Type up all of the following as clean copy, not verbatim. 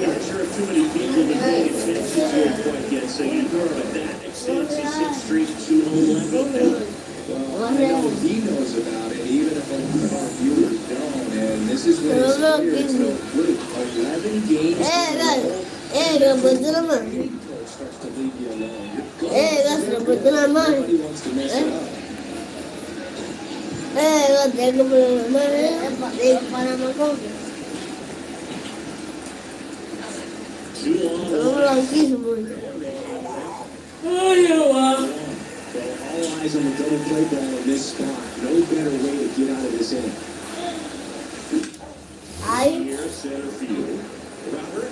Not sure if too many people have paid attention to it quite yet, so you know about that. Extends his 6th streak to 11. Well, I know he knows about it, even if a lot of our viewers don't. And this is what his spirits go through. 11 games. Starts to leave you alone. Nobody wants to mess it up. All eyes on the double play ball in this spot. No better way to get out of this inning. Here, center field. Robert.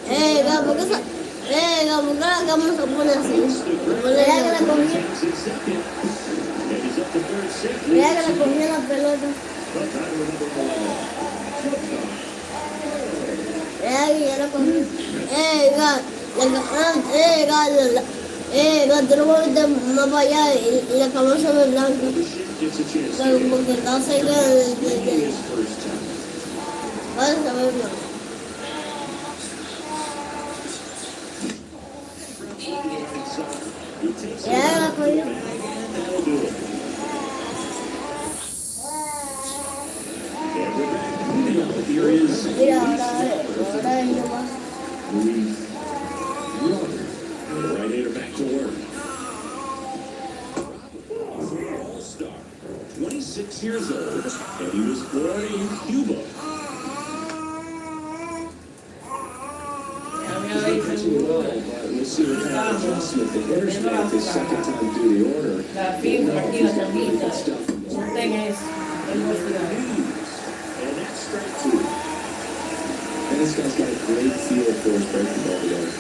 Vamos a poner así. Mira que la cogí. Mira que la cogí la pelota. Mira que ya la cogí. Tú no puedes meter más para allá y la cámara se ve blanca. Porque está cerca de... Ahora se ve blanca. Ya la cogí. Mira, ahora es nomás. Right-hander back to work. All-star, 26 years old, and he was born in Cuba. He's pitching well, but we'll see what kind of adjustment the hitters make his second time through the order. Good stuff from the And that's strike 2. And this guy's got a great feel for his breaking ball together.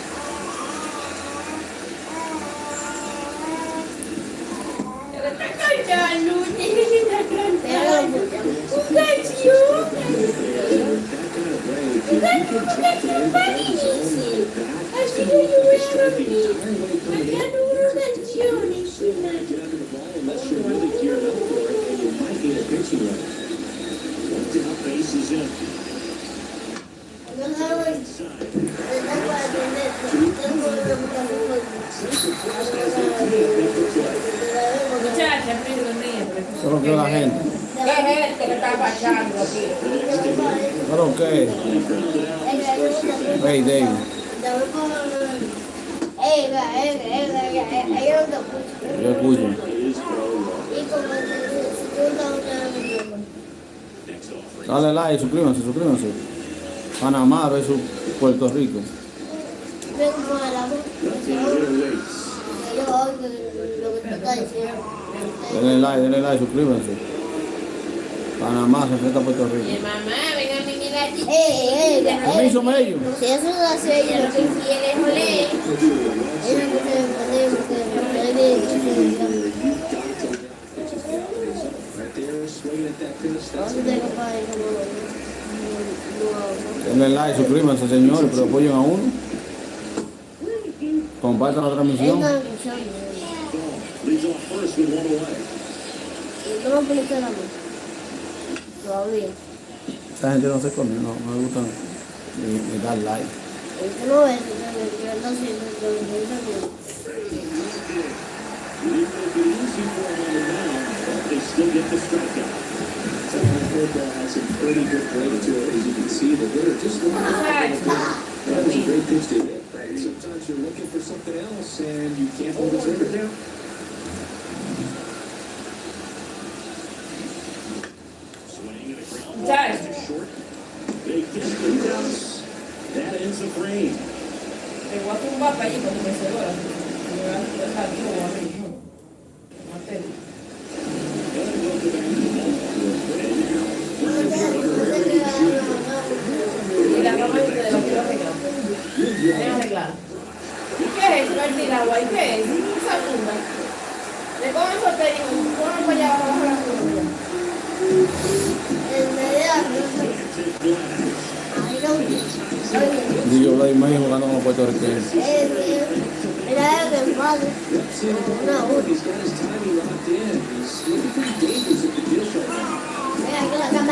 Bases empty. Solo que la gente. ¿Qué gente que está pasando aquí? ¿Pero qué? Hey, David. Yo escucho. Dale like, suscríbanse. Panama versus Puerto Rico. Denle like, suscríbanse. Panamá se enfrenta a Puerto Rico. Mamá, venga mi niña. ¿Qué me hizo medio? Si eso lo hace ella, lo que quiere es oler. Denle like, suscríbanse, señores, pero apoyen a uno. Compartan la transmisión. Leads off first with 1 away. No lo pones la mano. Todavía. Esta gente no se come, no me gusta ni dar like. Esto no es, yo ando haciendo lo They still get the strikeout. Football has some pretty good break to it, as you can see. The hitter just looking that was a great pitch to hit. Sometimes you're looking for something else, and you can't hold the trigger down. Swing and a ground ball to short. They get the cross. That ends the frame. Te voy a tumbar para allí porque me se logra. Me va a dejar aquí o a mí. Y la cama de lo quiero arreglar. Quiero arreglar. ¿Y qué es eso? El tiragua. ¿Y qué es? Esa funda. Le pongo el sorteo y pongo para allá abajo la funda. Y yo la imagen jugando con los puertorriqueños. Mira el padre. He's got his timing locked in. He's looking pretty dangerous at the field right now. Mira que la cámara.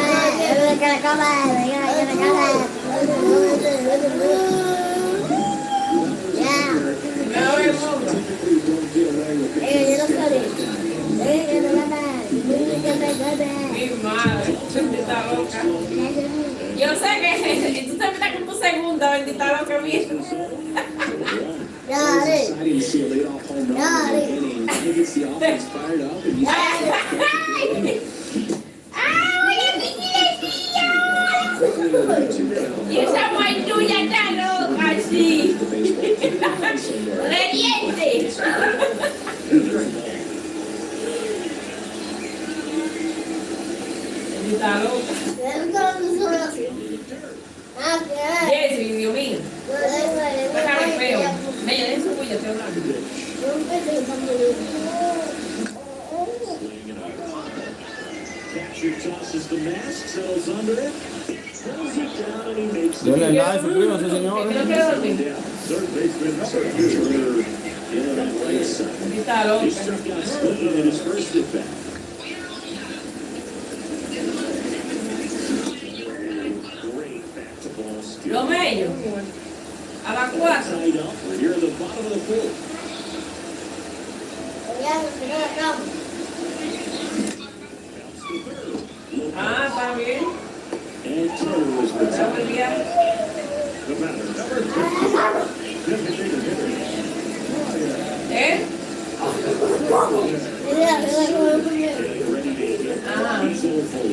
No vemos. Mi madre, bendita loca. Yo sé que tú te metes con tu segunda, bendita loca mía. Exciting to see a leadoff home run in the inning. It gets the offense fired up, and you Y esa mujer tuya está loca, sí. Rediente. Bendita loca. Jessy, Dios mío. Esta cara es feo. Mella, den su bulla, estoy hablando. Catcher tosses the mask, settles under it, throws it down, and he makes the Denle like, suscríbanse, Que señores. no quiero dormir. down. Third baseman Turner in that right side. Bendita He loca. struck out Slayton in his first at bat. Great bat-to-ball skill. Los mellos. A las 4. Tied up. We're here at the bottom of the fourth. Ah, está bien. And Turner was Está retired. muy bien. The batter, number 50. Designated hitter. ¿Eh? Getting ready to hit. Ah. He's 0 for 1.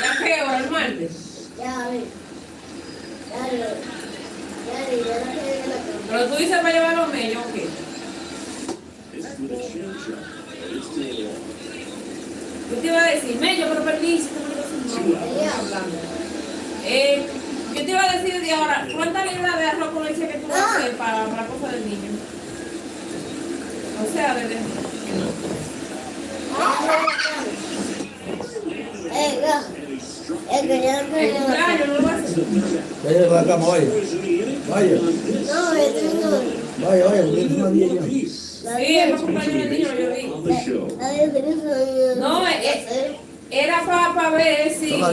¿Ya qué hora el martes? Pero tú dices para llevar los mellos, ¿o qué? This with a changeup. It's to the wall. Yo te iba a decir, mello, pero perdí. Si tú me dices, no, hablando. Yo te iba a decir de ahora, ¿cuántas libras de arroz con leche que tú vas a hacer para la cosa del niño? O sea, de Es que ya no el cumpleaños no lo vas a hacer. Vaya para acá, vaya. Vaya, No, yo tengo. vaya, vaya, porque es una día ya. Sí, es para cumpleaños del niño, yo vi. On the show. No, era para ver si yo me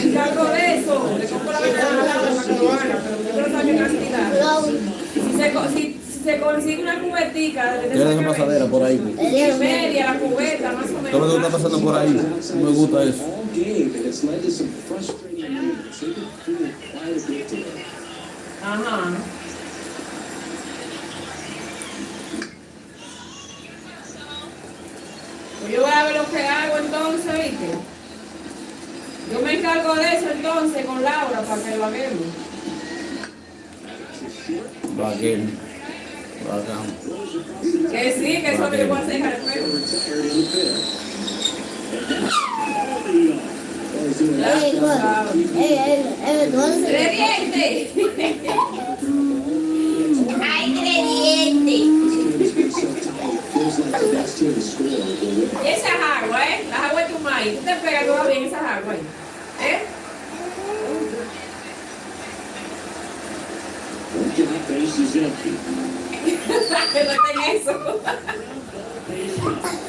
encargo de eso, le compro la ventana para que lo haga, pero yo creo que cantidad. Si se consigue una cubetica de Tiene esa pasadera por ahí. media, la cubeta, más o Todo lo que menos. está pasando por ahí, no me gusta eso. all game, and it's led to some frustrating moments. They've been feeling quite a bit today. Ajá. Pues yo voy a ver lo que hago entonces, ¿viste? Yo me encargo de eso entonces con Laura para que lo hagamos. Vaquero. Bacán. Que sí, que eso es lo que yo voy a hacer al juego. Retired in the fifth. And that's all the ¡Ingrediente! ¡Ay, ingrediente! This game has been so tight, it feels like the best team to score will win. Y esas aguas, las aguas de tu maíz. Tú te pegas todavía en esas aguas, that base is empty. Que no ten eso.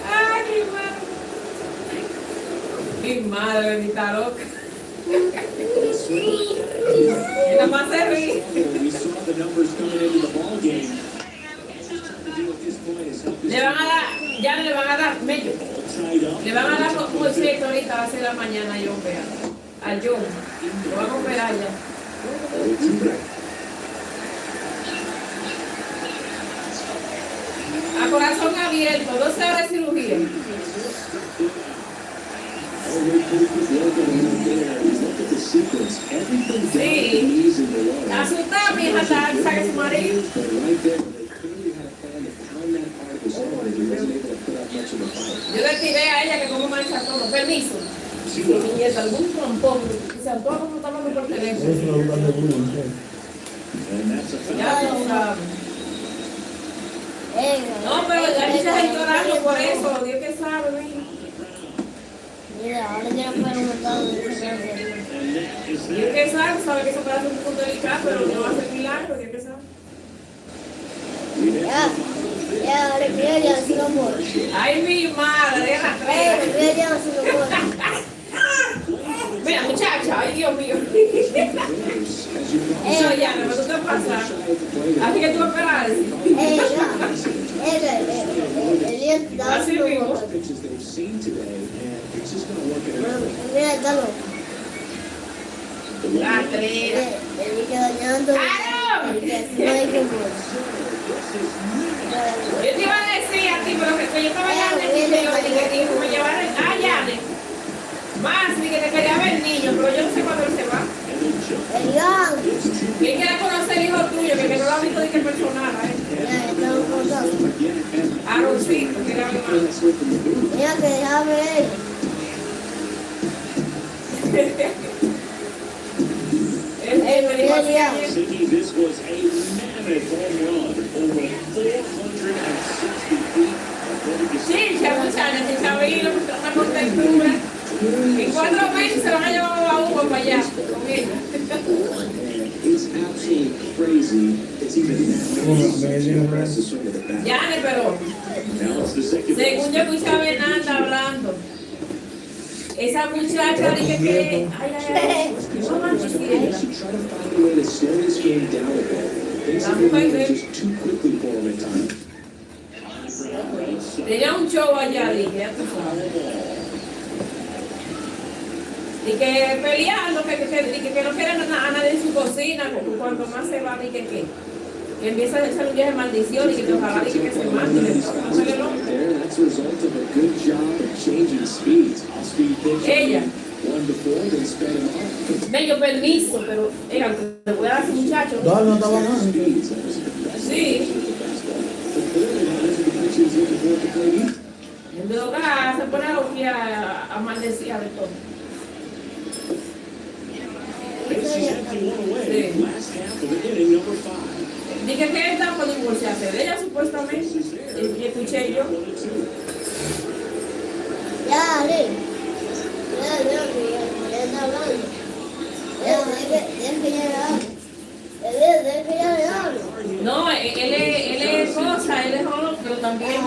Ay, mi madre, bendita loca. Y la más se ríe. We saw the numbers coming into the ball game. The deal at this point is help Le van a dar, ya no le van a dar mello. Tied up. Le van a dar un cierto ahorita a las 6 de la mañana yo vea. Al John. Lo van a operar ya. 0-2. A corazón abierto, 12 horas de cirugía. Look at the sequence. Everything down Sí. to the knees and below. Asustada mi hija hasta que saque su marido. But right there, they clearly had a plan to pound that part of his arm, and he wasn't able to put up much of a fight. Yo le tiré a ella que como mancha todo. Permiso. Mi nieta, algún trompón. Que se antoja como está hablando por teléfono. And that's a Ya foul. lo saben. No, pero la niña está llorando por eso. Dios que sabe, mija. Mira, ahora quiero poner un montón de Y el que sabe que eso puede hacer un punto delicado, pero no va a hacer milagro, y el que sabe. Ya, mira, ya, si no puedo. Ay, mi madre, deja atrás. Mira, ya, si no puedo. Mira, muchacha, ay, Dios mío. No, ya, no, tú te pasas. Así que tú esperas. Así mismo. Pitches they've seen today, and it's just going to work it out. Mira, dalo. Atrás. El que dañando. ¡Claro! El que no hay que morir. Yo te iba a decir a ti, pero que yo estaba allá en el niño, que me llevaron allá. Más, ni que te quería ver el niño, pero yo no sé cuándo él se va. El Iván. ¿Quién quiere conocer el hijo tuyo? Que no lo ha visto de qué personal, Ya, estamos contando. Aaroncito, que era mi madre. Mira que déjame ver. Él me dijo así ayer. Siggy, this was a mammoth home run, over 460 feet. Sí, chabuchana, que Chabelo, una contentura. En 4 meses se van a llevar a Hugo para allá con ella. It's absolutely crazy. It's even that. Yane, pero Now it's the second según yo escuché a Bernanda hablando, esa muchacha dije que, ay, no manches, Try to find a way to slow this game down a bit. Basically, moving just too quickly for him at times. tenía un show allá, dije, ya tú sabes. Y que peleando, que no quieren a nadie en su cocina, porque cuanto más se va, dije que empieza a echar un viaje de maldición y que ojalá dije que se mate. That's a result of a good job of changing speeds. Off-speed pitch. Ella. One before, then sped him off. Medio permiso, pero oiga, te voy a dar a ese muchacho. No, no estaba nada. Speeds. That was the best Sí, But clearly not as the pitch is looking for it to play deep. en droga se pone a loquear, a maldecir de todo. Bases empty, one away. Sí. Last half of the inning, number 5. Dije que él está por divorciarse de ella supuestamente, y escuché yo. Ya, dale. Ya está hablando. Ya, ya hablo. No, él es cosa, él es joven, pero también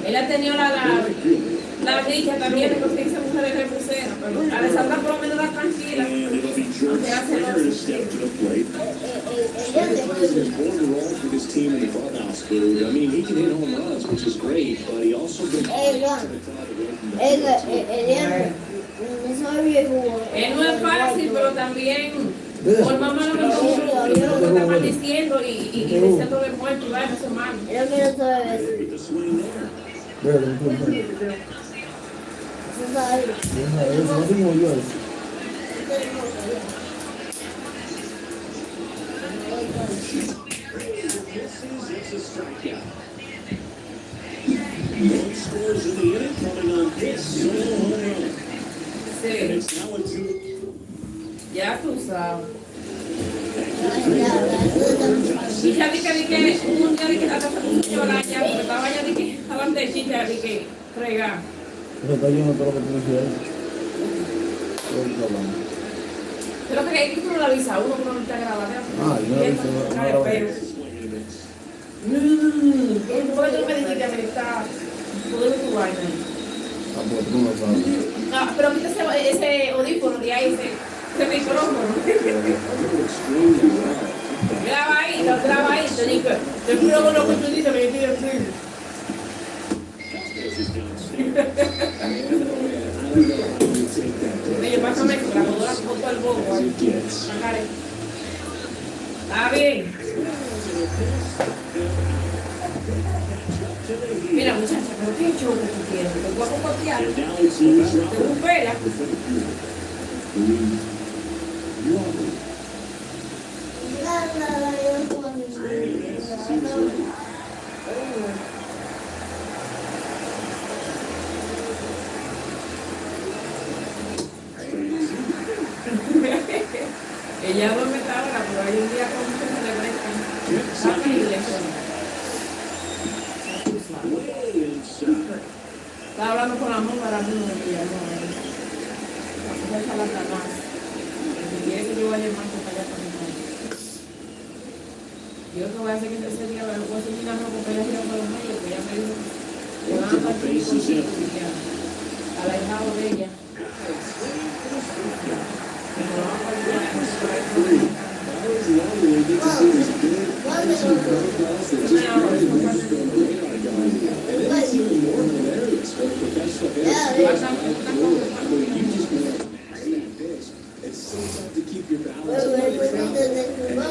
él ha tenido la dicha también de conseguirse mujeres rebuseras, pero Alessandra por lo menos está tranquila. And it'll be George Aunque hace Springer to los... step to the plate. He's an important role for this team in the clubhouse, dude. I mean, he can hit home runs, which is great, but he also brings Él no es fácil, pero también por mamá no me está maldiciendo y diciendo de muerto y vaya a ser malo. Yo quiero saber eso. With the swing there. Eso sabe. No se movió eso. It's a strikeout. One scores in the inning, coming on this solo home run. And Sí, it's now a 2. ya tú sabes. Ya, Y ya vi que un día que hasta se puso a llorar ya, porque estaba ya de que estaban de chicha, de que fregar. Eso está lleno de todo lo que tú decías. Todo el problema. Pero que hay que uno le avisa a uno que uno no está grabando. Ah, yo no aviso, no grabé. ¿Por qué tú me dijiste a mí está todo tu vaina? Ah, pues tú no lo sabes. No, pero quita ese audífono de ahí, ese micrófono. Graba ahí, te digo. Yo creo que lo que tú dices me dice así. Oye, pásame la grabadora con todo el bobo ahí. Sácale. Está bien. Mira, muchacha, pero qué show que tú tienes. Te voy a compartir. And now it's loose. Te recupera. Ella duerme esta hora, pero hay un día con mucho que le prestan. Saca y le Way inside. estaba hablando con la mamá de la niña y ella no. La muchacha la canasta. voy a llamar para allá para mi casa. Yo lo que voy a hacer que ese día voy a hacer una ropa para allá arriba para los medios, que ella me dijo que van a estar a la hija de ella.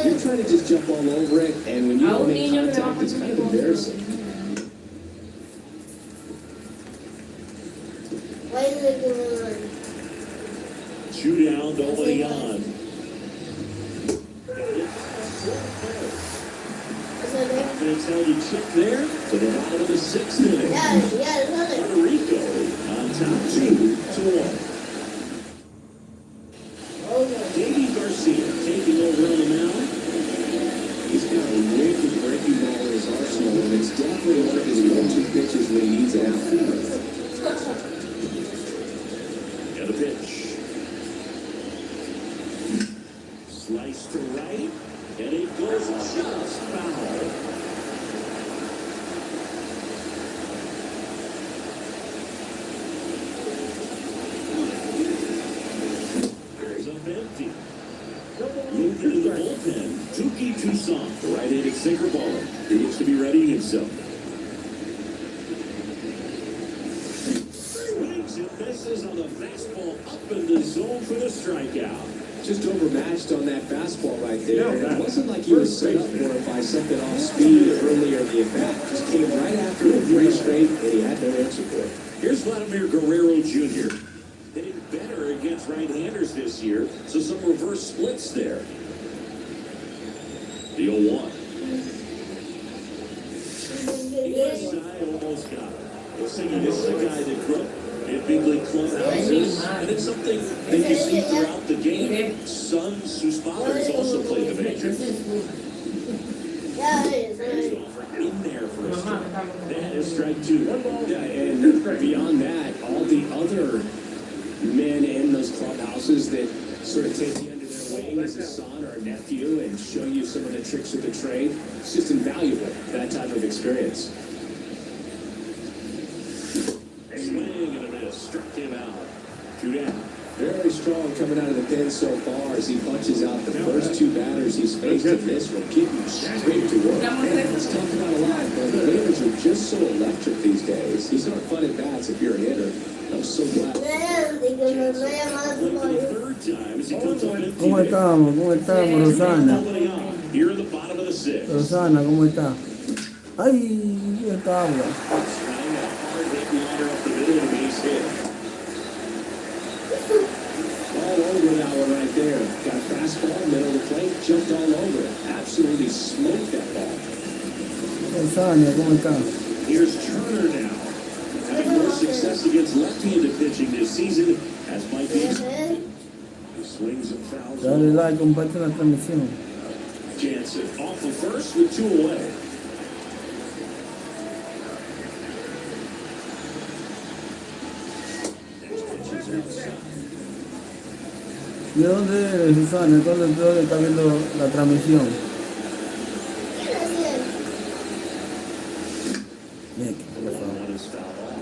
You're trying to just jump all over it, and when you don't make contact, it's kind of embarrassing. Why is it going on? Shootout already on. Offense held a chip there to the bottom of the sixth inning. Puerto Rico on top 2-1. Davey Garcia taking over on the mound. He's got a wicked breaking ball in his arsenal, and it's definitely one of his go-to pitches when he needs it out. And a pitch. Slice to right, and it goes just foul. Goes up empty. Moved into the bullpen. Tuki Toussaint, the right-handed sinker baller. He looks to be readying himself. Swings and misses on the fastball up in the zone for the strikeout. Just overmatched on that fastball right there. And it wasn't like he was set up for it by something off speed earlier in the at-bat. Just came right after it with 3 straight, and he had no answer for it. Here's Vladimir Guerrero Jr. Hitting better against right-handers this year, so some reverse splits there. The 0-1. East side almost got it. Looks like this is a guy that grew up in big league clubhouses, and it's something that you see throughout the game. Sons whose fathers also played the majors. There's an offer in there for a strike. That is strike 2. Yeah, and beyond that, all the other men in those clubhouses that sort of take you under their wing as a son or a nephew and show you some of the tricks of the trade, it's just invaluable, that type of experience. Swing and a miss. Struck him out. 2 down. Very strong coming out of the pen so far as he punches out the first 2 batters he's faced in this one, keeping straight to work. Man, it's talked about a lot, but the hitters are just so electric these days. These aren't fun at bats if you're a hitter. I'm so glad. ¿Cómo estamos? ¿Cómo estamos, Rosana? Here in the bottom of the 6th. Rosana, ¿cómo está? Ay, esta agua. All over that one right there. Got a fastball, middle of the plate, jumped all over it. Absolutely smoked that ball. Rosana, ¿cómo está? Here's Turner now. Having more success against left-handed pitching this season as Mike East. He swings and fouls. Dale like, comparte la transmisión. Jansen off of first with 2 away. ¿De dónde eres, Susana? ¿Dónde está viendo la transmisión? Bien, por favor. One is fouled off.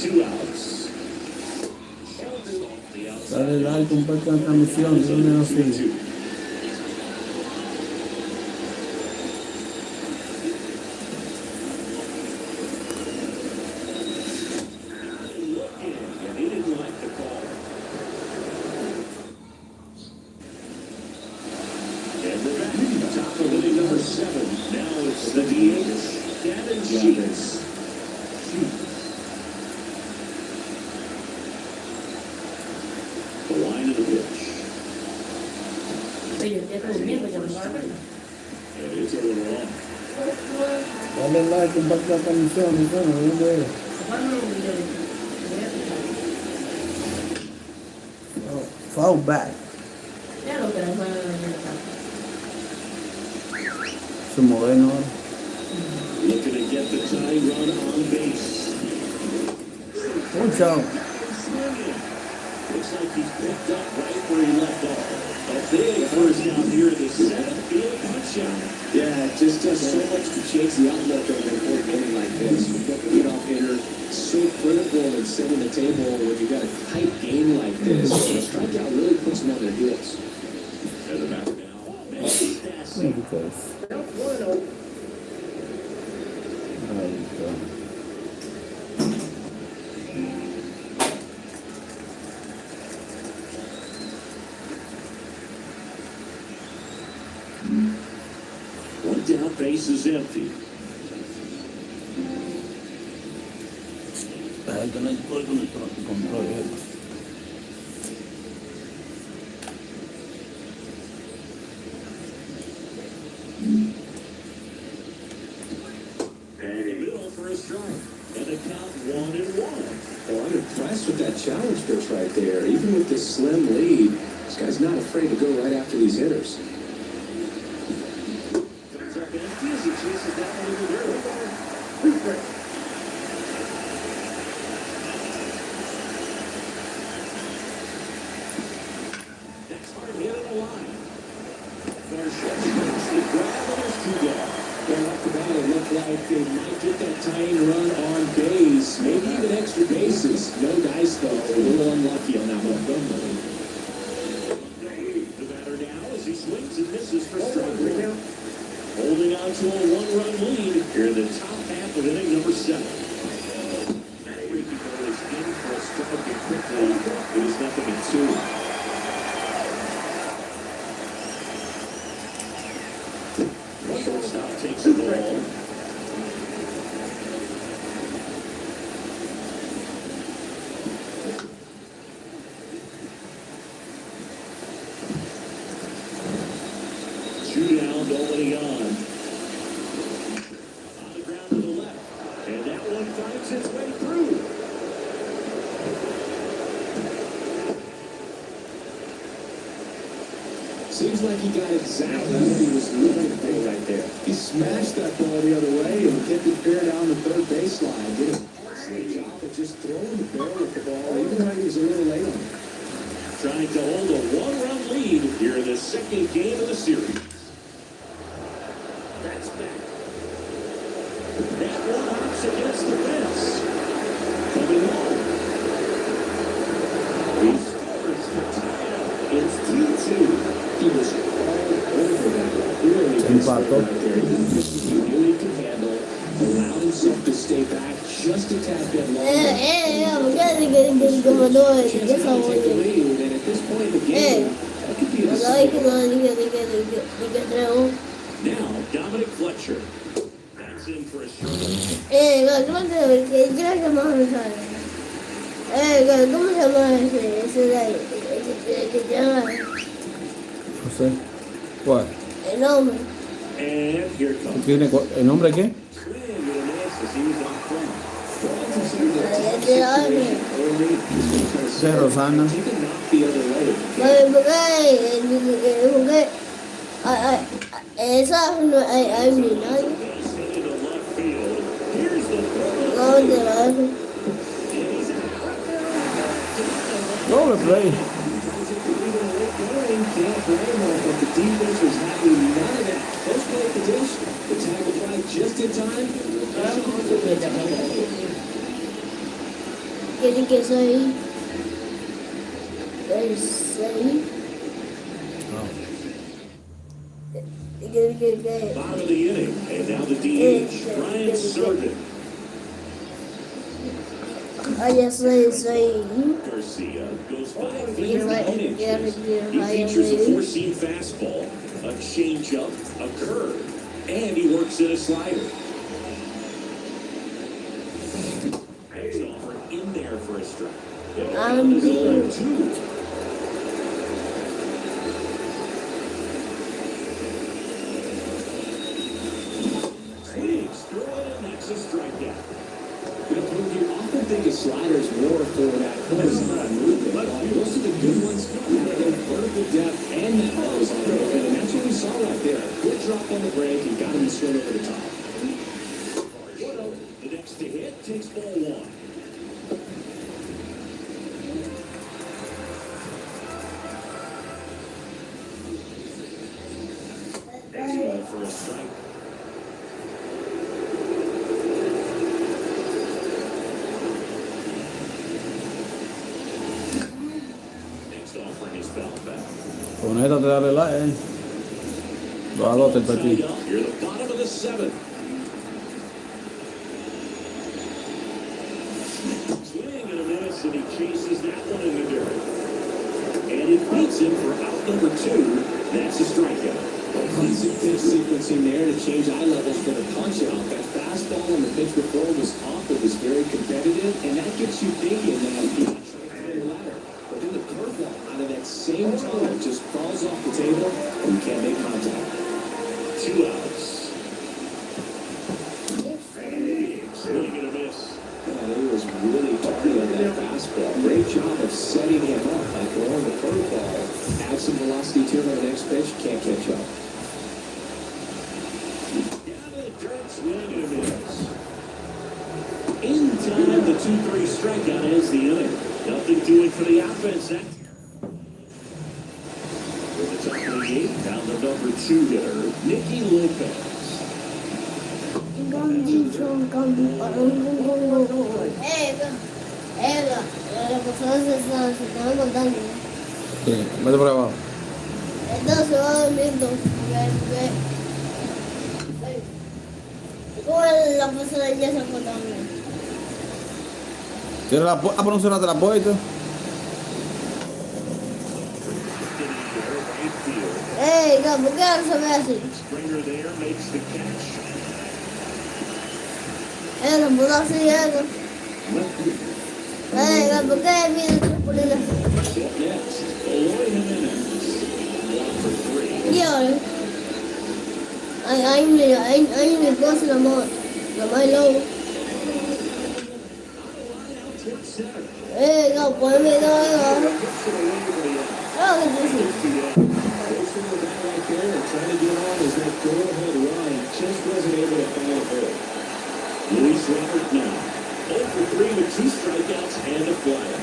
Two outs. Dale like, comparte la transmisión. ¿De dónde nos sigue? Dale like, comparte la transmisión. ¿De dónde eres? Foul back. Su moderno. get the tying run on base. Punch out. Looks like he's picked up right where he left off. A big first down here in the seventh field punch out. Yeah, it just does so much to change the outlook of an important inning like this. You've got the leadoff hitter, so critical in setting the table when you've got a tight game like this. The strikeout really puts them on their heels. And the batter now. One down, base is empty. Que no estoy con el control. Middle for a strike. And the count 1-1. Well, I'm impressed with that challenge pitch right there. Even with this slim lead, this guy's not afraid to go right after these hitters. Comes up empty as he chases that one in the dirt. Next hard hit on the line. Garcia makes the grab and there's 2 down. Well, off the bat, it looked like they might get that tying run on base. Maybe even extra bases. No dice, though. A little unlucky on that one. The batter now as he swings and misses for strike 1. Holding on to a 1-run lead here in the top half of inning number 7. Ricky is in for a strike and quickly it is 0-2. Shortstop takes the ball. Two down, nobody on. On the ground to the left. And that one finds its way through. Seems like he got exactly what he was looking for right there. He smashed that ball the other way and kicked it fair down the third baseline. Did a great job of just throwing the barrel at the ball, even when he was a little late on it. Trying to hold a 1-run lead here in the second game of the series. That's back. That one hops against the fence. Coming home. He scores to tie it up. It's 2-2. He was all over that. Really good stuff right there. He really could handle, allowed himself to stay back just a tad bit longer. I'm getting Chance to take the lead, and at this point in the game, that could be a Now, Dominic Fletcher. That's in for a short. ¿Cómo se llama ese de ahí? Que se llama No sé. ¿Cuál? el nombre. And here it comes. ¿Tiene el nombre qué? Swing and a miss as he was on front. De Rosana. Porque esa no hay ni nadie. Into left field. Here's the throw. ¿Dónde la hace? Doble play. Can't blame him, but the defense was having none of that. Close play position. The tackle fly just in time. Tiene que salir. Salir. Bottom of the inning. And now the DH, Brian Surden. Ya soy. Garcia goes 5 feet 9 inches. He features a 4-seam fastball, a changeup, a curve, and he works in a slider. Next offer in there for a strike. I'm Swings, throw it, and that's a strikeout. You often think of sliders more for that horizontal movement. Most of the good ones have vertical depth and that horizontal movement, and that's what we saw right there. Good drop on the break and got him to swing over the top. Ball one. Next ball for a strike. Next offering is foul back. Con esta te darle like, 2-2 el partido. You're the bottom of the seventh. Swing and a miss, and he chases that one in the dirt. And it beats him for out number two. That's a strikeout. Classic pitch sequencing there to change eye levels for the punch out. That fastball on the pitch before was off. It was very competitive, and that gets you thinking that he can try to the ladder. But then the curveball out of that same time just falls off the table, and you can't make contact. 2 outs. Swing and a miss. And he was really tardy on that fastball. Great job of setting him up by throwing the curveball. Add some velocity to it on the next pitch, can't catch up. Down to the dirt, swing and a miss. In time, the 2-3 strikeout ends the inning. Nothing doing for the offense. With the top of the eighth, down the number 2 hitter, Nicky Lopez. La persona se está contando. Sí, vete por abajo. Entonces se va durmiendo. ¿Cómo la persona ya se contando? Cierra la puerta. Ah, pero no cerraste la puerta. ¿Por qué no se ve así? Springer there makes the catch. No puedo hacer eso. ¿Por qué viene tú por el Next, Eloy Jimenez. 1 for 3. y ahora? Hay una cosa, la más loco. Tip center. Ponme Gets it away from the end. Forcing the bat right there and trying to get on as that go-ahead run just wasn't able to find a hole. Luis Robert now. 0 for 3 with 2 strikeouts and a flyout.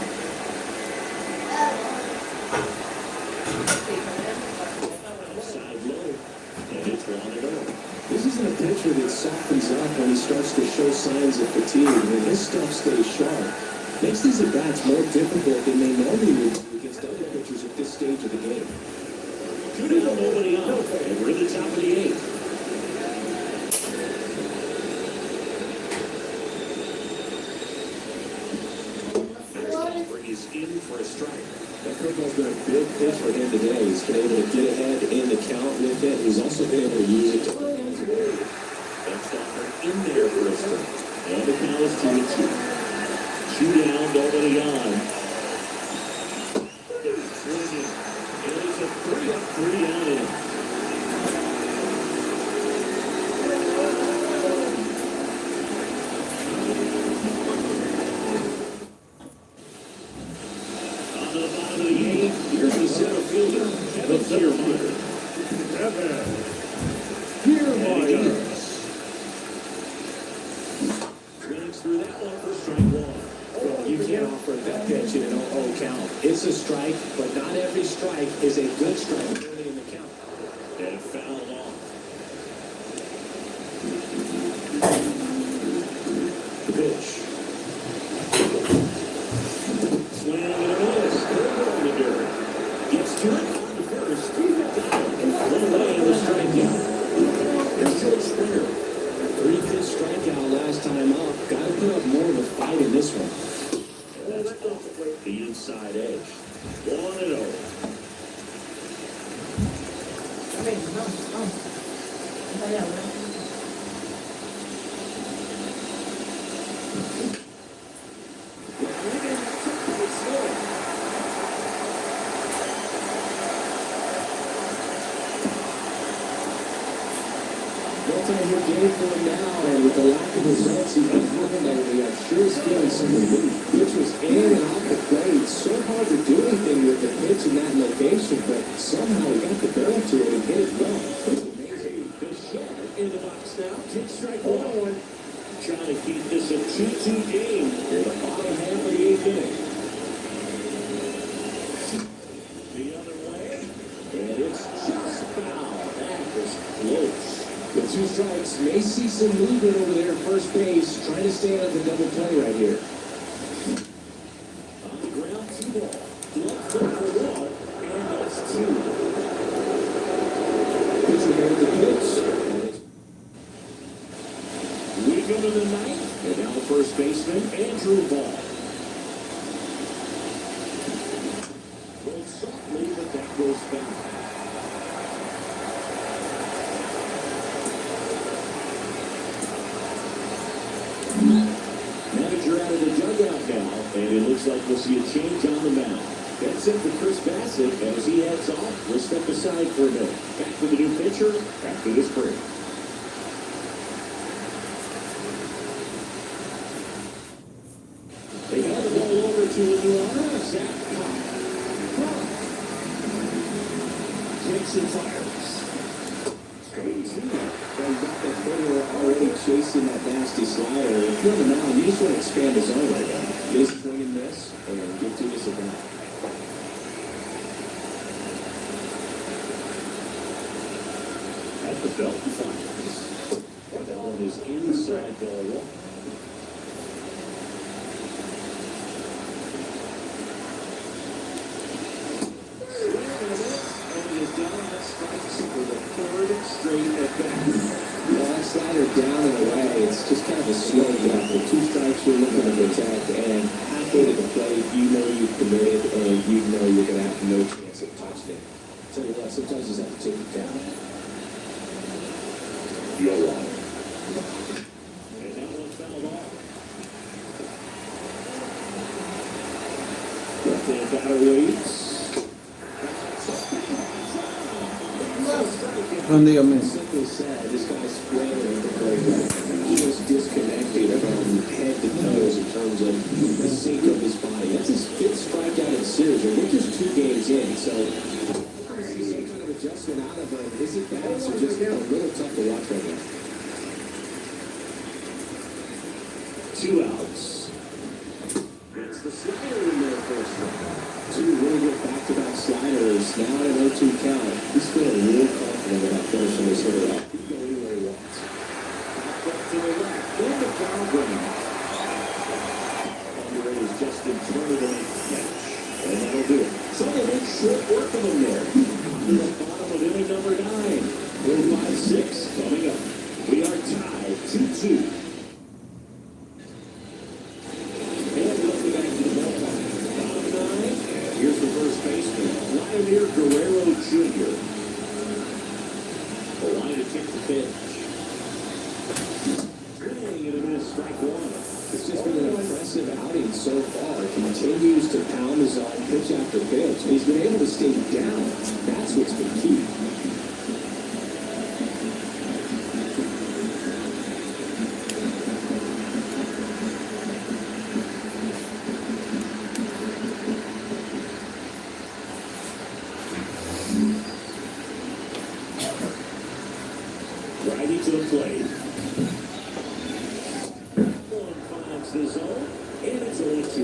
Side low, and it's 1-0. This isn't a pitcher that softens up when he starts to show signs of fatigue. When his stuff stays sharp, makes these at-bats more difficult than they normally would do against other pitchers at this stage of the game. 2 down, nobody on, and we're at the top of the 8th. Is in for a strike. That curveball's been a big pitch for him today. He's been able to get ahead in the count with it. He's also been able to use it to hold on to it. That's offered in there for a strike. And the count is 2-2. 2 down, nobody on. Swinging. And it's a 3-up, 3-out inning. On the bottom of the 8th, here's the center fielder, Kevin Kiermaier. Kiermaier. Swings through that one for strike 1. You can't offer that pitch in an 0-0 count. It's a strike, but not every strike is a good strike early in the count. And fouled off. The pitch. Swing and a miss. Curve in the dirt. Gets to it on the first. Down. One away in the strikeout. Here's George Springer. 3-pitch strikeout last time up. Got to put up more of a fight in this one. And that's off the inside edge. 1-0. Multi-hit game for him now, and with the lack of results he's been having lately, I'm sure he's feeling some relief. Pitch was in and out the plate. It's so hard to do anything with the pitch in that location, but somehow he got the barrel to it and hit it well. It's amazing. The shot in the box now. Takes strike 1. trying to keep this a 2-2 game here, the bottom half of the 8th inning. The other way, and it's just foul. That was close. With 2 strikes, may see some movement over there at first base, trying to stay out of the double play right here. On the ground, 2 ball. Left foot for Wall, and that's 2. Pitcher made the pitch. We go to the 9th, and now the first baseman, Andrew Ball. Rolled softly, but that goes foul. Manager out of the dugout now, and it looks like we'll see a change on the mound. That's it for Chris Bassett. As he heads off, we'll step aside for a minute. Back with the new pitcher after this break. They hand the ball over to a new owner, Zach Pop. Takes and fires. Straight 2. They've got that hitter already chasing that nasty slider. If you're on the mound, you just want to expand the zone right now. Just swing and miss, and get to this again. At the belt, fires. That one is inside the wall. Straight at bat. Well, that slider down and away, it's just kind of a slow down. With 2 strikes, you're looking to protect, and halfway to the plate, you know you've committed, and you know you're going to have no chance of touching it. Tell you what, sometimes you just have to take it down. You're wrong. And that one fouled off. Left-hand batter waits. Dígame. Simply said, this guy's square at the plate. He was disconnected from head to toes in terms of the sync of his body. That's his 5th strikeout in the series. We're just 2 games in, so see some kind of adjustment out of him. His at-bats are just a little tough to watch right now. 2 outs. It's the slider in there first round. 2 really good back-to-back sliders. Now at an 0-2 count. He's feeling real confident about finishing this hitter out. He can go anywhere he wants. Back to the left. Then the foul ground. Underrated Justin Turner to make the catch. And that'll do it. So they make short work of him there. To the bottom of inning number 9. Little 5-6 coming up. We are tied 2-2. Here's the first baseman, Vladimir Guerrero Jr. The line to take the pitch. Swing and a miss, strike 1. It's just been an impressive outing so far. Continues to pound his own pitch after pitch. He's been able to stay down. That's what's been key. Righty to the plate. One finds the zone, and it's 0-2.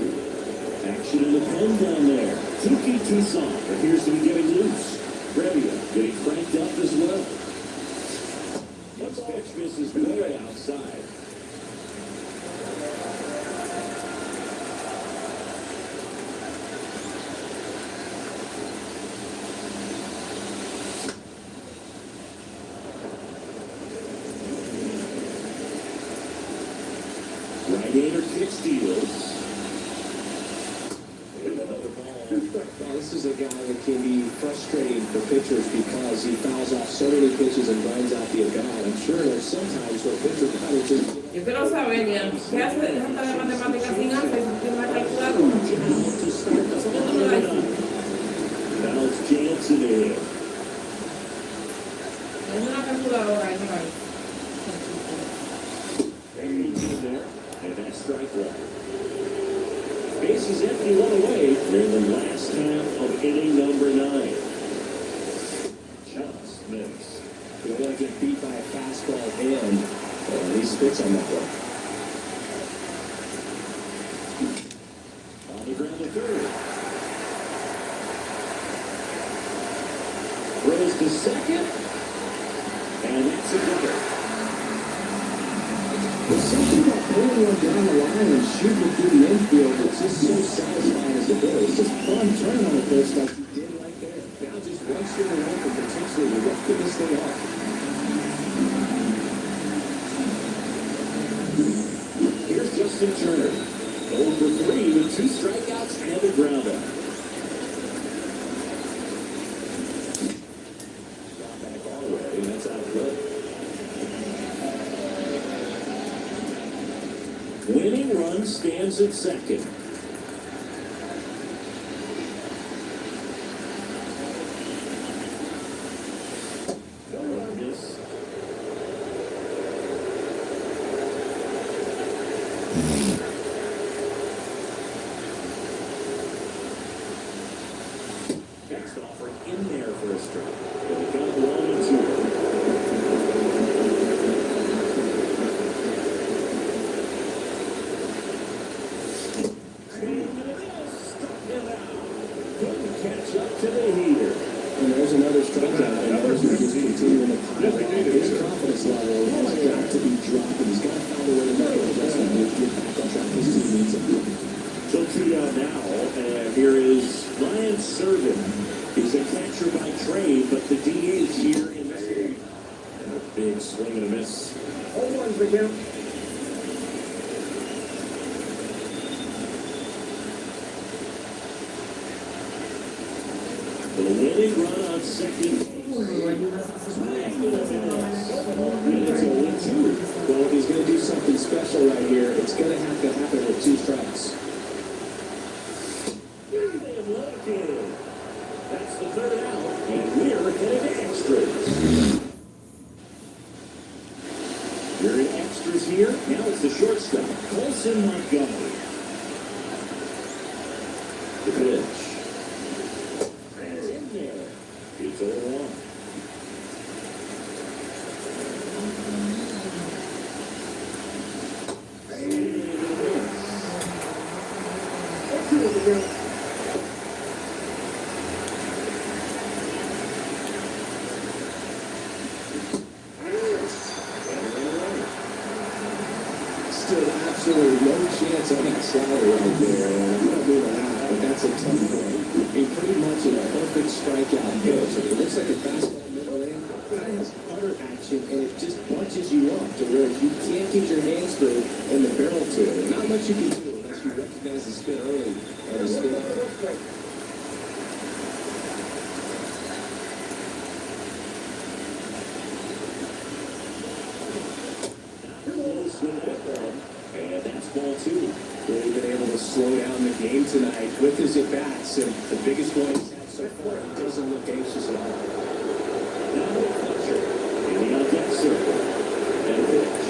Action in the pen down there. Tuki Toussaint appears to be getting loose. Revia getting cranked up as well. Next pitch misses way outside. Right-hander kick steals. Well, this is a guy that can be frustrating for pitchers because he fouls off so many pitches and grinds out the at-bat. I'm sure there's sometimes where pitchers kind of just... Yo quiero saber, Ian, ¿qué hace esa de matemáticas sin hacer? ¿Qué me ha calculado? ¿Por qué tú no la haces? Now it's Jansen in. Es una calculadora, ahí no hay. In there, and that's strike 1. Base is empty, 1 away. We're in the last half of inning number 9. Just missed. He'll get beat by a fastball and he spits on that one. something about pulling one down the line and shooting it through the infield. It's just so satisfying as a hitter. It's just fun turning on the first like he did right there. Now just one swing away from potentially wrecking this thing off. Here's Justin Turner. 0 for 3 with 2 strikeouts and a ground out. Back all the way, and that's out of play. Winning run stands at second. Next offering in there for a strike. They got 1-2. Catch up to the heater. And there's another strikeout, and those are just continuing to pile up. His confidence level has got to be dropping. He's got to find a way to make an adjustment to get back on track. His team needs him. So 2 down now, and here is Ryan Servin. He's a catcher by trade, but the DH here in this game. And a big swing and a miss. 0-1's the count. The winning run on second. And it's 0-2. Well, if he's going to do something special right here, it's going to have to happen with 2 strikes. That's the third out, and we're headed to extras. We're in extras here. Now it's the shortstop, Colson Montgomery. The pitch. And it's in there. It's 0-1. Still absolutely no chance on that slider right there. I'm not doing that, but that's a tough one. And pretty much a perfect strikeout pitch. It looks like a fastball middle in. It has cutter action, and it just bunches you up to where you can't get your hands through and the barrel to it. And not much you can do unless you recognize the spin early and the spin. And that's ball 2. Really been able to slow down the game tonight with his at-bats, and the biggest one he's had so far. He doesn't look anxious at all. Now the catcher in the on-deck circle. And a pitch.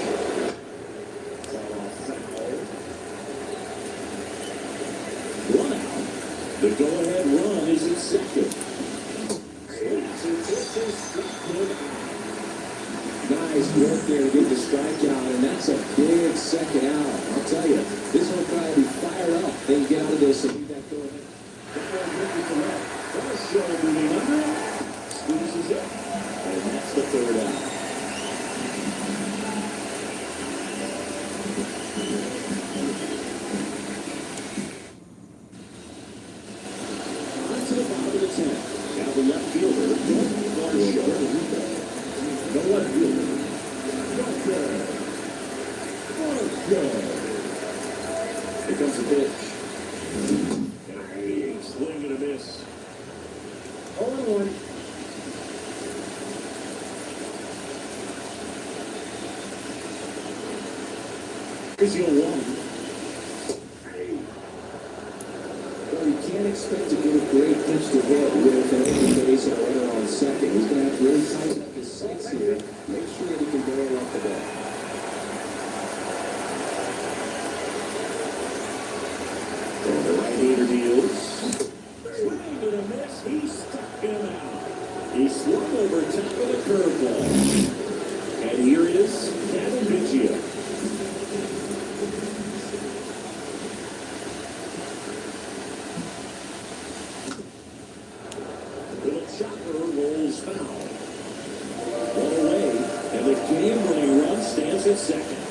One out. The go-ahead run is at second. Nice work there to get the strikeout, and that's a big second out. I'll tell you, this one will be fired up. They get out of this and leave that go ahead. First show moving under. Squeezes it. And that's the third out. On to the bottom of the 10th. Now the left fielder, no left fielder. Here comes the pitch. And a big swing and a miss. 0-1. Here's the 0-1. Well, you can't expect to get a great pitch to hit with an empty base and a runner on second. He's going to have to really tighten up his sights here. Make sure that he can barrel up the ball. And the right-hander deals. Swing and a miss. He struck him out. He swung over top of the curveball. And here is Cavalier. Little chopper rolls foul. One away, and the game-winning run stands at second.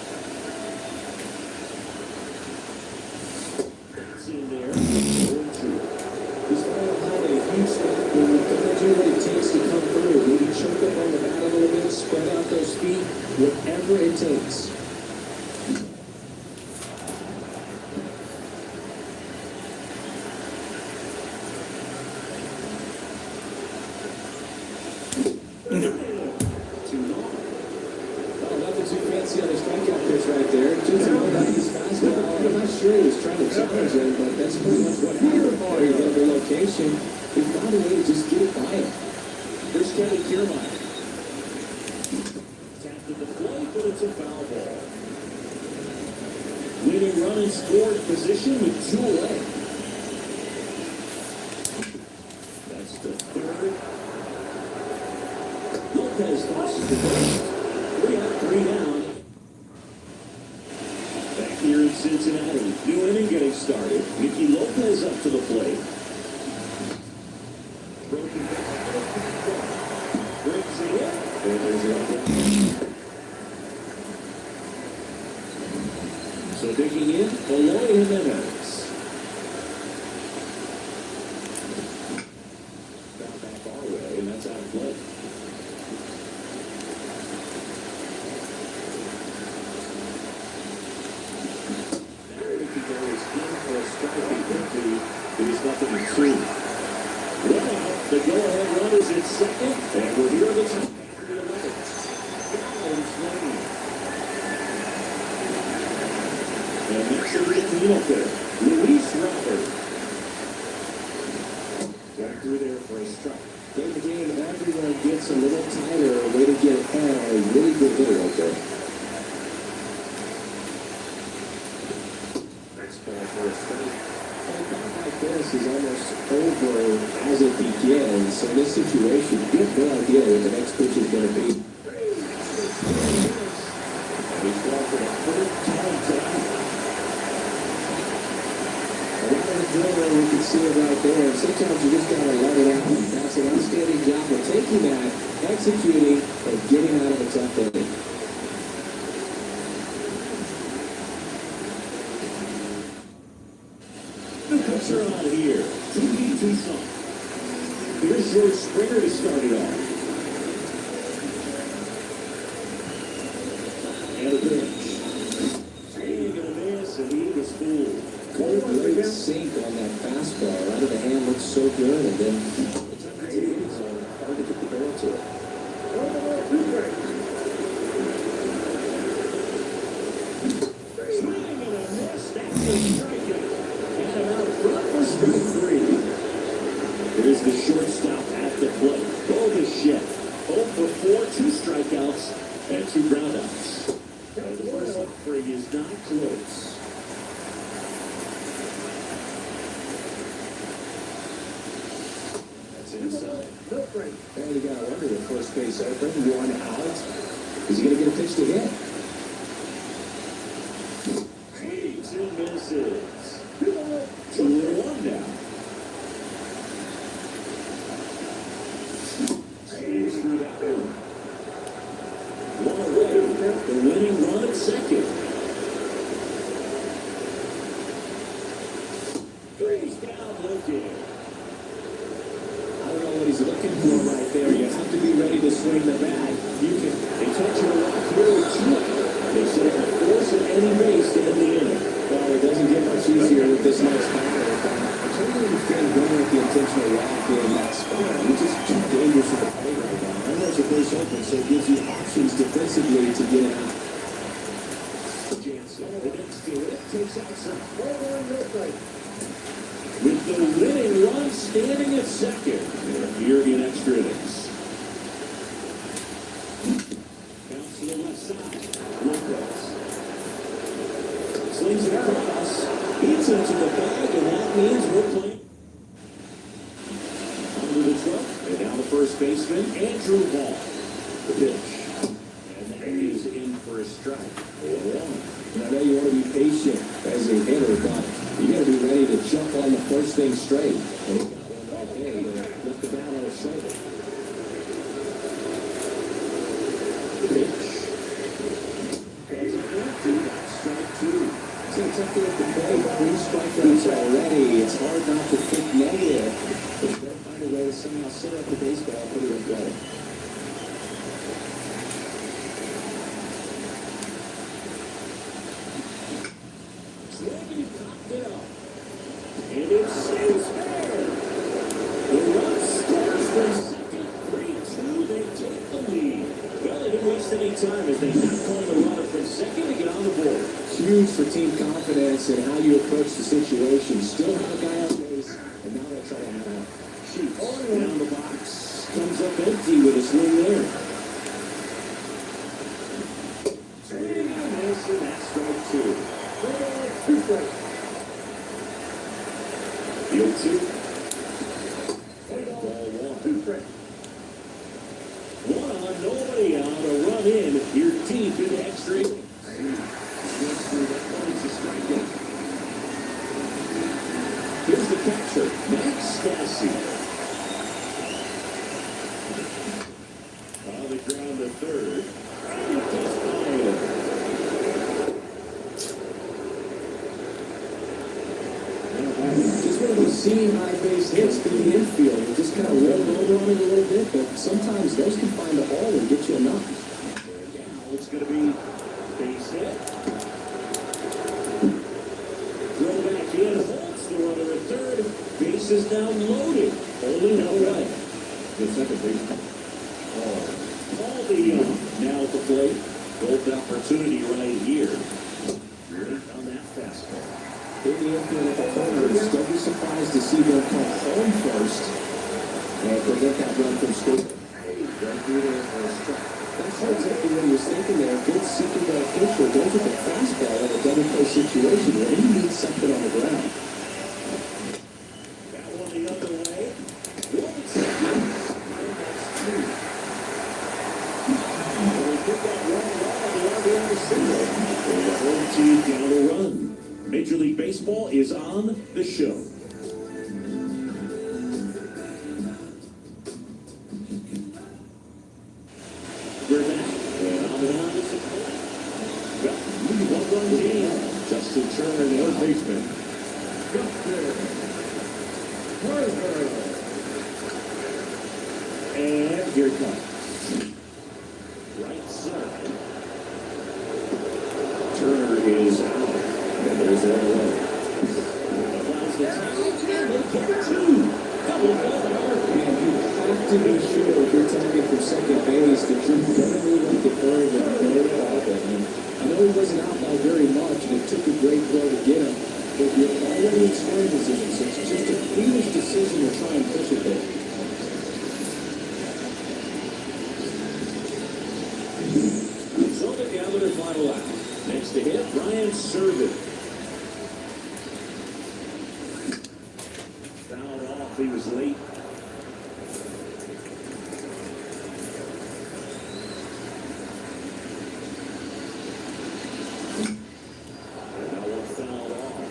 whatever it takes. Nothing too fancy on the strikeout pitch right there. Just his fastball. I'm not sure he was trying to challenge him, but that's pretty much what happened. There you go, the location. He found a way to just get it by him. Here's Kelly Kiermaier. Tapped at the plate, but it's a foul ball. Leading run in scoring position with 2 away. That's the third. Lopez tosses the first. 3 up, 3 down. Back here in Cincinnati. New inning getting started. Nicky Lopez up to the plate. Broken back. Brings it in. And there's it. So digging in, Eloy Jimenez. Foul back our way, and that's out of play. Now Ricky goes in for a strike. It is nothing to 2. One out. The go-ahead run is in second, and we're here at the top of the 11th. Gallows Lane. And next to the cleanup there, Luis Robert. Got through there for a strike. Late in the game, everyone gets a little tighter. A way to get ahead. A really good hitter right there. Next ball for a strike. A ball like this is almost over as it begins. So in this situation, you have no idea what the next pitch is going to be. He's gone for the third time tonight. A lot of the driller, we can see it right there. Sometimes you just got to let it out. That's an outstanding job of taking that, executing, and getting out of a tough inning. The pitcher out here. 2-2 Tucson. Here's George Springer to start it off. And a pitch. Swing and a miss, and he was fooled. Great sink on that fastball. Out of the hand looks so good, and then it's hard to get the barrel to it. Swing and a miss. That's a strikeout. And out front for strike 3. Here's the shortstop at the plate. Boguschek. 0 for 4, 2 strikeouts, and 2 groundouts. And the first offering is not close. That's inside. And you got to wonder with first base open, 1 out. Is he going to get a pitch to hit? Swings and misses. 2-1 now. Swings through that one. 1 away. The winning run at second. He's down looking. I don't know what he's looking for right there. You have to be ready to swing the bat. You can. They touch your rock through 2. They set up a force at any base to end the inning. Well, it doesn't get much easier with this next batter. I totally understand going with the intentional walk in that spot. It's just too dangerous for the play right now. I know it's a base open, so it gives you options defensively to get out. Jansen, the next fielder, takes out some. With the winning run standing at second. They're here in extra innings. Bounce to the left side. Lopez. Slings it across. Hits into the bag, and that means we're playing. Under the truck, and now the first baseman, Andrew Hall. The pitch. And that is in for a strike. 1-1. And I know you want to be patient as a hitter, but you got to be ready to jump on the first thing straight. And he got one right there to lift the bat on his shoulder. The pitch. That's a 4-2. Strike 2. So it's up there at the plate. 3 strikeouts already. It's hard not to think negative. But you got to find a way to somehow set up the baseball, put it in play. swing and popped it up. And it stays fair. The run scores from second, 3-2. They take the lead. Well, they didn't waste any time as they knocked home the runner from second to get on the board. Huge for team confidence and how you approach the situation. Still have a guy on base, and now they'll try to have a shoot. Down the box. Comes up empty with a swing there. Swing and a miss, and that's strike two. Field two. Ball one. One on, nobody out. A run in. You're deep into extra innings. Here's the catcher, Max Stassi. On the ground to third. Just one of those seam high base hits through the infield. It just kind of rolled over on it a little bit, but sometimes those can find the ball and get you a knock. Now it's going to be base hit. Throw back in, holds the runner at third. Base is now loaded. Holding no right. Good second baseman. Paul DeYoung now at the plate. Gold opportunity right here. Right on that fastball. In the infield at the corners, don't be surprised to see them come home first and prevent that run from scoring. Run through there for a strike. That's exactly what he was thinking there. Good seeking by a pitcher. Goes with a fastball in a double play situation where he needs something on the ground. That one the other way. 1 second. And that's two. Well, he put that run on the RBI single. And the home team down a run. Major League Baseball is on the show. We're back. And on the mound is the play. Got 1-run game. Justin Turner, the third baseman. And here it comes. Right side. Turner is out. And there's their away. Allows the tie. And they get two. Double play. Man, you have to be sure if you're targeting from second base that you're going to move up the curve with no problem. And I know he wasn't out by very much, and it took a great throw to get him, but you're already in scoring position, so it's just a foolish decision to try and push it there. So they gather their final out. Next to hit, Ryan Servant. Fouled off, he was late. And that one fouled off.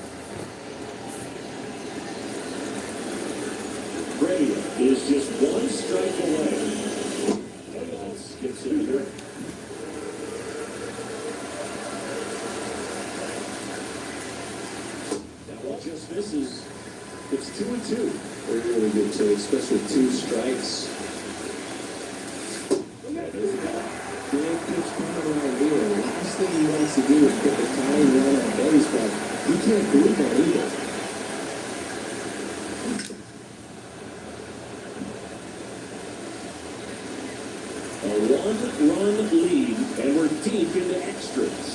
Gray is just one strike away. Skips it here. Just misses. It's 2-2. They're really good too, especially with two strikes. Big pitch coming right here. Last thing he wants to do is put the tying run on base, but he can't believe that either. A 1-run lead, and we're deep into extras.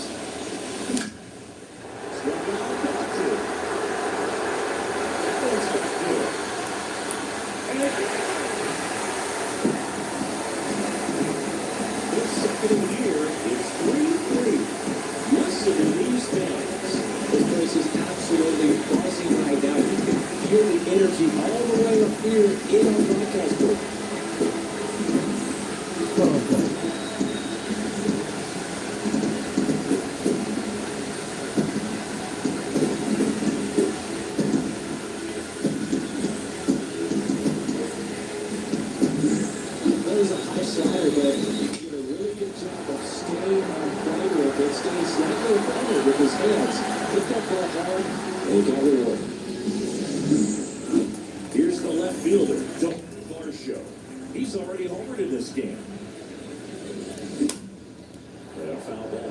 Energy all the way up here in our broadcast booth. That was a high slider, but he did a really good job of staying on play with it, staying slightly above it with his hands. Hit that ball hard, and he got rewarded. Here's the left fielder, Dalton Varsho. He's already homered in this game. And a foul ball.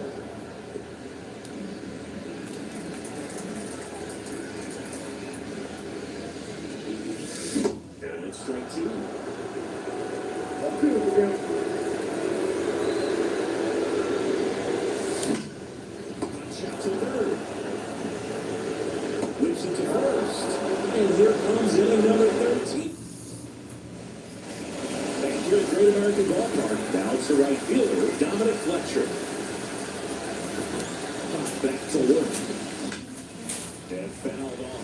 strike two. Punch out to third. Whips it to first. And here comes inning number 13. Back here at Great American Ballpark. Now it's the right fielder, Dominic Fletcher. Back to work. And fouled off.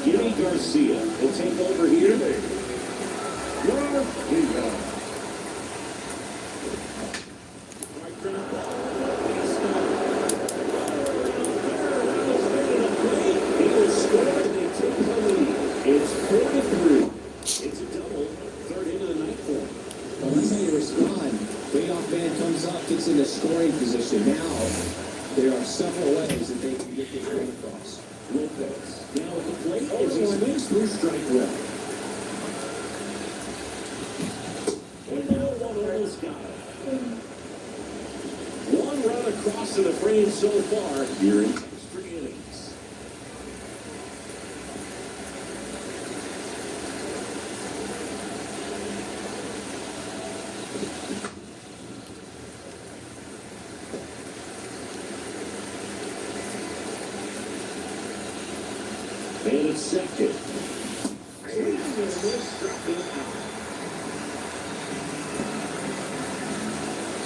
Jimmy Garcia will take over here. Runner, here you go. He will score and they take the lead. It's 4-3. It's a double. Third into the ninth for him. Well, that's how you respond. Leadoff man comes up, gets in a scoring position. Now, there are several ways that they can get this run across. Lopez now at the plate as he swings through strike one. And now one almost got it. One run across to the frame so far here in extra innings. And it's second.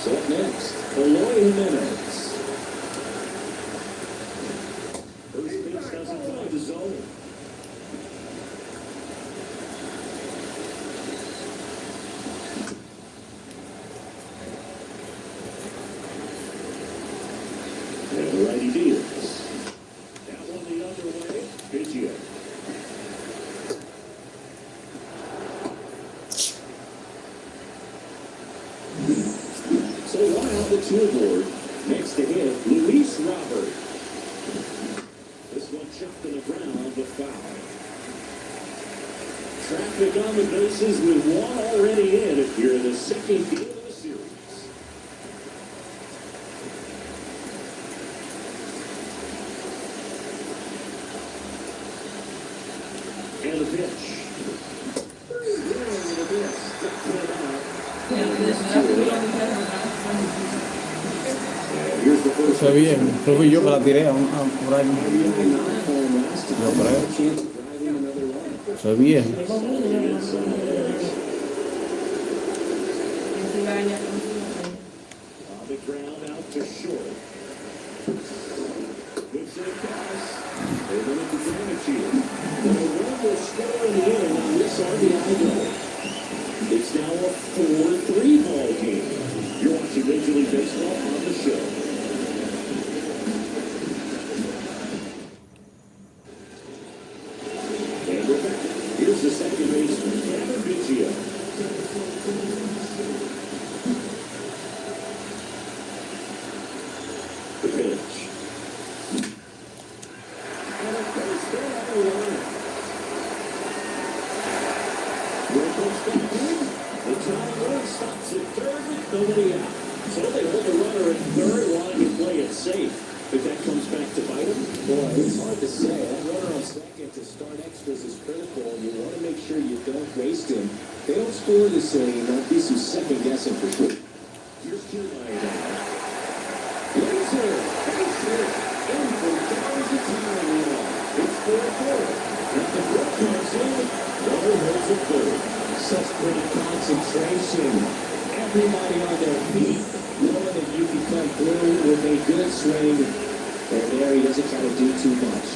So up next, Eloy Jimenez. First pitch doesn't find the zone. And the righty deals. That one the other way. Biggio. So one out the two aboard. Next to him, Luis Robert. This one chopped in the ground, but foul. Traffic on the bases with one already in here in the second game of the series. And the pitch. Here's the first. Se ve bien, creo que yo que la tiré por ahí. Yo creo. Se ve bien. The ground out to short. Good save pass. They limit the damage here. And the run will score in the inning on this RBI goal. It's now a 4-3 ball game. You're watching Major League Baseball on the show. And we're back. Here's the second baseman, Cameron Biggio. The pitch. And a base hit on the line. Will comes back in. The Johnny Wood stops at third with nobody out. So they hold the runner at third, wanting to play it safe. But that comes back to bite him. Boy, it's hard to say. That runner on second to start extras is critical, and you want to make sure you don't waste him. They don't score this inning, there'll be some second guessing for sure. Here's July now. Laser, base hit, in for Downs the time now. It's 4-4. At the foot comes in, runner holds it third. Such great concentration. Everybody on their feet, knowing that you can come through with a good swing. And there he doesn't try to do too much.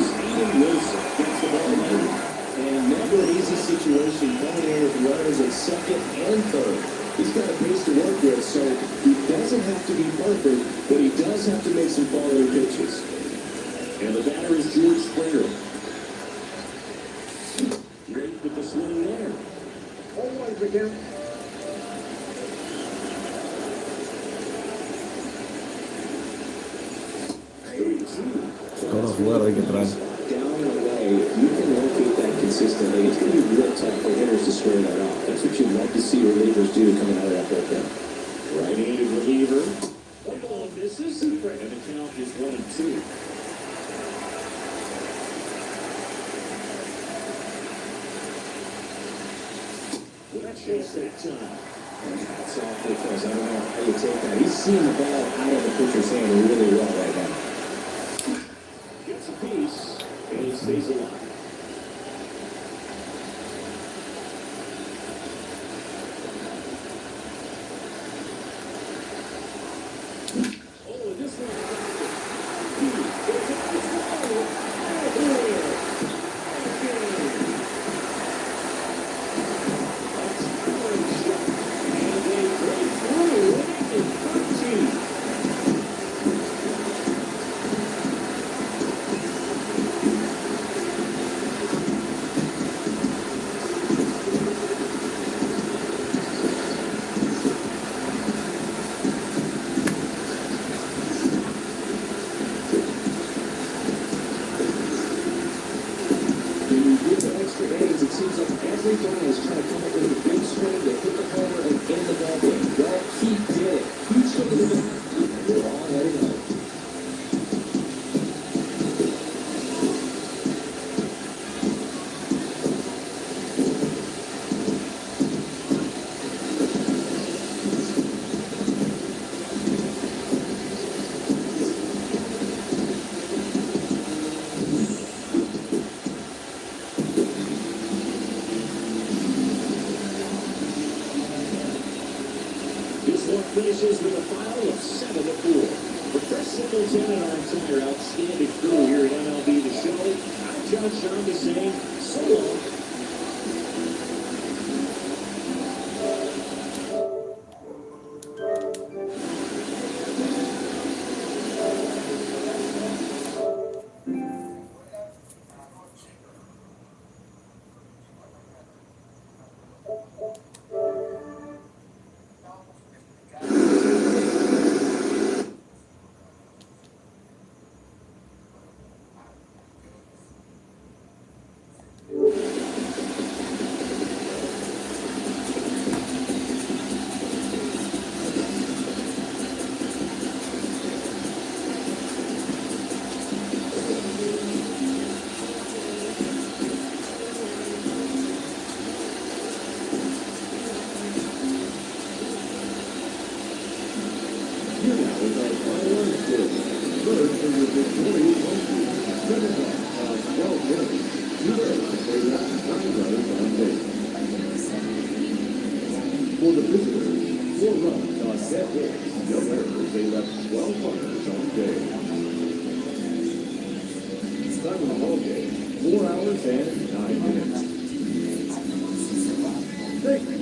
Steven Wilson gets the ball in. And never an easy situation coming in with runners at second and third. He's got a pace to work with, so he doesn't have to be perfect, but he does have to make some quality pitches. And the batter is George Springer. Great with the swing there. Todo fuera hay que traer. Down and away, if you can locate that consistently, it's going to be real tough for hitters to square that off. That's what you'd love to see relievers do coming out of that bullpen. Right-handed reliever. One ball misses, and the count is 1-2. That chase that time. That's off because I don't know how you take that. He's seeing the ball out of the pitcher's hand really well right now. Gets a piece, and he stays alive. Oh, this one. Every guy is trying to come up with a big swing to hit the homer and end the ball game. Y'all keep doing it. Huge swing to the bat. We're all headed home. Finishes with a final of 7-4. For Chris Singleton and our entire outstanding crew here at MLB The Show, I'm John Shonda saying so long. For the visitors, 4 runs on set hits. No errors. They left 12 runners on base. Time of the ball game, 4 hours and 9 minutes. Thank you.